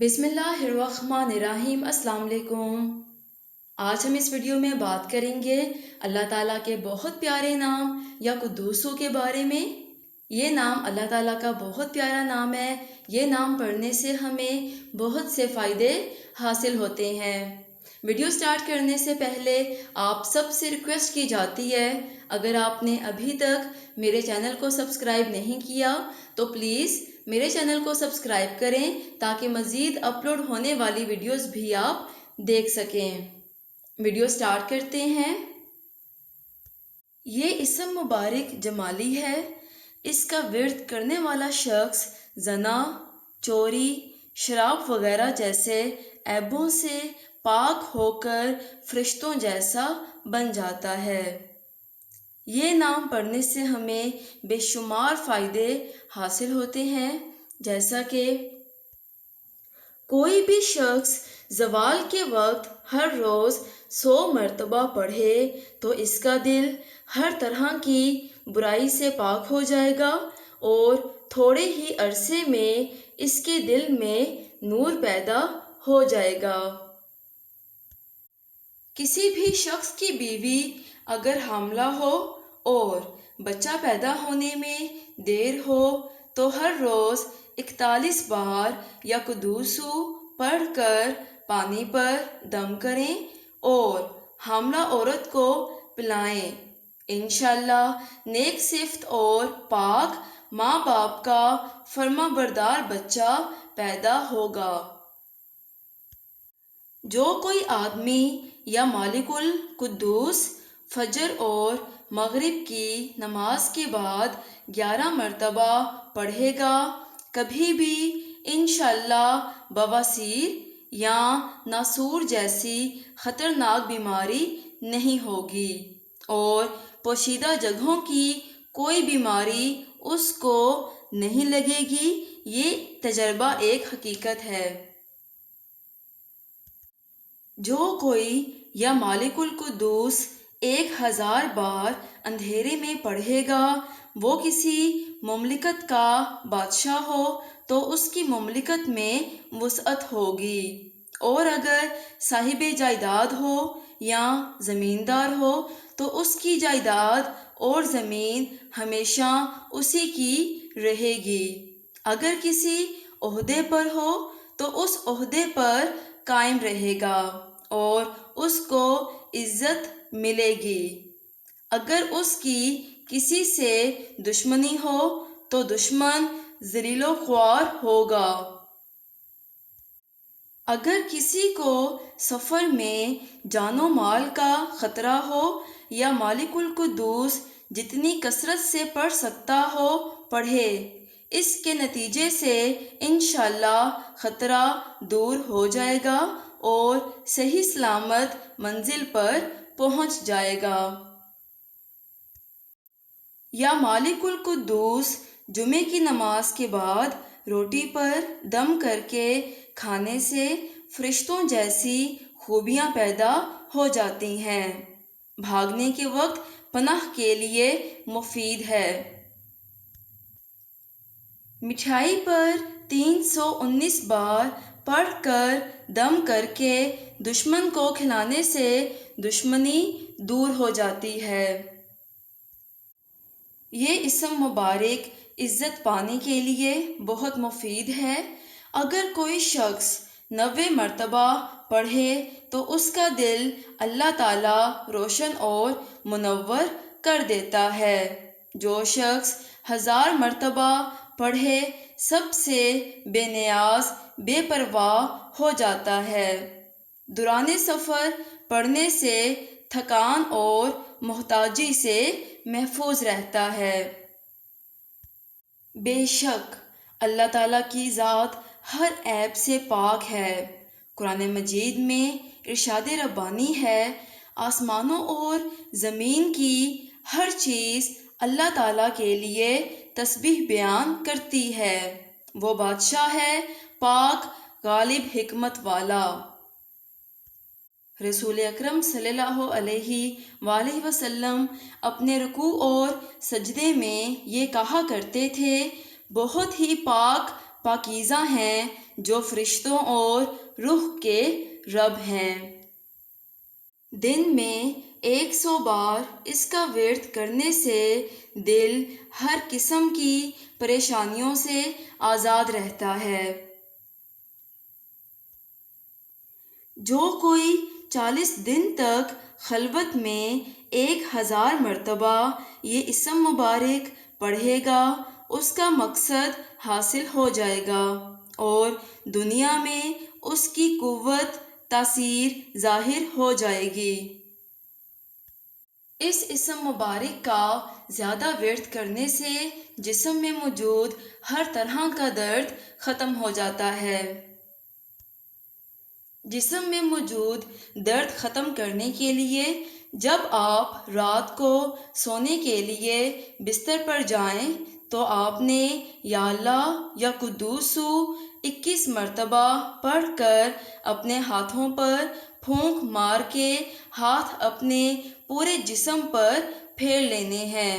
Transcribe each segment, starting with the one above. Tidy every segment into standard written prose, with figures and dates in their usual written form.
بسم اللہ الرحمن الرحیم۔ السلام علیکم۔ آج ہم اس ویڈیو میں بات کریں گے اللہ تعالیٰ کے بہت پیارے نام یا قدوسوں کے بارے میں۔ یہ نام اللہ تعالیٰ کا بہت پیارا نام ہے۔ یہ نام پڑھنے سے ہمیں بہت سے فائدے حاصل ہوتے ہیں۔ ویڈیو سٹارٹ کرنے سے پہلے آپ سب سے ریکویسٹ کی جاتی ہے، اگر آپ نے ابھی تک میرے چینل کو سبسکرائب نہیں کیا تو پلیز میرے چینل کو سبسکرائب کریں تاکہ مزید اپلوڈ ہونے والی ویڈیوز بھی آپ دیکھ سکیں۔ ویڈیو سٹارٹ کرتے ہیں۔ یہ اسم مبارک جمالی ہے۔ اس کا ورد کرنے والا شخص زنا، چوری، شراب وغیرہ جیسے عیبوں سے پاک ہو کر فرشتوں جیسا بن جاتا ہے۔ یہ نام پڑھنے سے ہمیں بے شمار فائدے حاصل ہوتے ہیں، جیسا کہ کوئی بھی شخص زوال کے وقت ہر روز 100 مرتبہ پڑھے تو اس کا دل ہر طرح کی برائی سے پاک ہو جائے گا اور تھوڑے ہی عرصے میں اس کے دل میں نور پیدا ہو جائے گا۔ کسی بھی شخص کی بیوی اگر حاملہ ہو اور بچہ پیدا ہونے میں دیر ہو تو ہر روز 41 بار یا قدوسو پڑھ کر پانی پر دم کریں اور حاملہ عورت کو پلائیں۔ انشاءاللہ نیک صفت اور پاک ماں باپ کا فرما بردار بچہ پیدا ہوگا۔ جو کوئی آدمی یا مالک القدوس فجر اور مغرب کی نماز کے بعد 11 مرتبہ پڑھے گا، کبھی بھی انشاءاللہ بواسیر یا ناسور جیسی خطرناک بیماری نہیں ہوگی اور پوشیدہ جگہوں کی کوئی بیماری اس کو نہیں لگے گی۔ یہ تجربہ ایک حقیقت ہے۔ جو کوئی یا مالک القدوس 1000 بار اندھیرے میں پڑھے گا، وہ کسی مملکت کا بادشاہ ہو تو اس کی مملکت میں وسعت ہوگی، اور اگر صاحب جائیداد ہو یا زمیندار ہو تو اس کی جائیداد اور زمین ہمیشہ اسی کی رہے گی۔ اگر کسی عہدے پر ہو تو اس عہدے پر قائم رہے گا اور اس کو عزت ملے گی۔ اگر اس کی کسی سے دشمنی ہو تو دشمن ذلیل و خوار ہوگا۔ اگر کسی کو سفر میں جان و مال کا خطرہ ہو یا مالک القدوس جتنی کثرت سے پڑھ سکتا ہو پڑھے، اس کے نتیجے سے انشاءاللہ خطرہ دور ہو جائے گا اور صحیح سلامت منزل پر پہنچ جائے گا۔ یا مالک القدوس جمعے کی نماز کے بعد روٹی پر دم کر کے کھانے سے فرشتوں جیسی خوبیاں پیدا ہو جاتی ہیں۔ بھاگنے کے وقت پناہ کے لیے مفید ہے۔ مٹھائی پر 319 بار پڑھ کر دم کر کے دشمن کو کھلانے سے دشمنی دور ہو جاتی ہے۔ یہ اسم مبارک عزت پانے کے لیے بہت مفید ہے۔ اگر کوئی شخص 90 مرتبہ پڑھے تو اس کا دل اللہ تعالیٰ روشن اور منور کر دیتا ہے۔ جو شخص 1000 مرتبہ پڑھے سب سے بے نیاز بے پرواہ ہو جاتا ہے۔ دوران سفر پڑھنے سے تھکان اور محتاجی سے محفوظ رہتا ہے۔ بے شک اللہ تعالیٰ کی ذات ہر عیب سے پاک ہے۔ قرآن مجید میں ارشاد ربانی ہے، آسمانوں اور زمین کی ہر چیز اللہ تعالیٰ کے لیے تسبیح بیان کرتی ہے۔ وہ بادشاہ ہے پاک، غالب، حکمت والا۔ رسول اکرم صلی اللہ علیہ وآلہ وسلم اپنے رکوع اور سجدے میں یہ کہا کرتے تھے، بہت ہی پاک پاکیزہ ہیں جو فرشتوں اور روح کے رب ہیں۔ دن میں 100 بار اس کا ورد کرنے سے دل ہر قسم کی پریشانیوں سے آزاد رہتا ہے۔ جو کوئی 40 دن تک خلوت میں 1000 مرتبہ یہ اسم مبارک پڑھے گا، اس کا مقصد حاصل ہو جائے گا اور دنیا میں اس کی قوت تاثیر ظاہر ہو جائے گی۔ اس اسم مبارک کا زیادہ ورد کرنے سے جسم میں موجود ہر طرح کا درد ختم ہو جاتا ہے۔ جسم میں موجود درد ختم کرنے کے لیے جب آپ رات کو سونے کے لیے بستر پر جائیں تو آپ نے یا اللہ یا قدوسو 21 مرتبہ پڑھ کر اپنے ہاتھوں پر پھونک مار کے ہاتھ اپنے پورے جسم پر پھیر لینے ہیں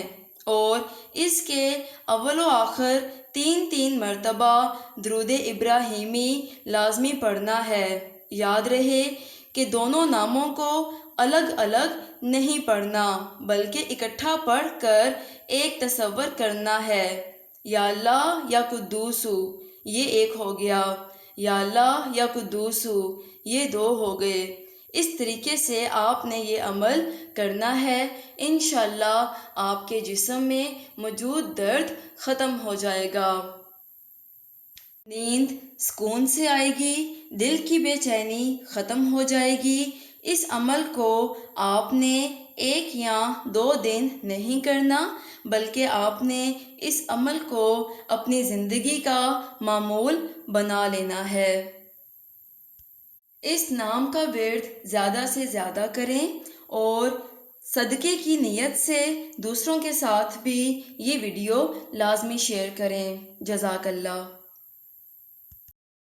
اور اس کے اول و آخر 3 مرتبہ درود ابراہیمی لازمی پڑھنا ہے۔ یاد رہے کہ دونوں ناموں کو الگ الگ نہیں پڑھنا بلکہ اکٹھا پڑھ کر ایک تصور کرنا ہے۔ یا اللہ یا قدوسو یہ ایک ہو گیا، یا اللہ یا قدوسو یہ 2 ہو گئے۔ اس طریقے سے آپ نے یہ عمل کرنا ہے، انشاءاللہ آپ کے جسم میں موجود درد ختم ہو جائے گا۔ نیند سکون سے آئے گی، دل کی بے چینی ختم ہو جائے گی۔ اس عمل کو آپ نے 1 یا 2 دن نہیں کرنا بلکہ آپ نے اس عمل کو اپنی زندگی کا معمول بنا لینا ہے۔ اس نام کا ورد زیادہ سے زیادہ کریں اور صدقے کی نیت سے دوسروں کے ساتھ بھی یہ ویڈیو لازمی شیئر کریں۔ جزاک اللہ۔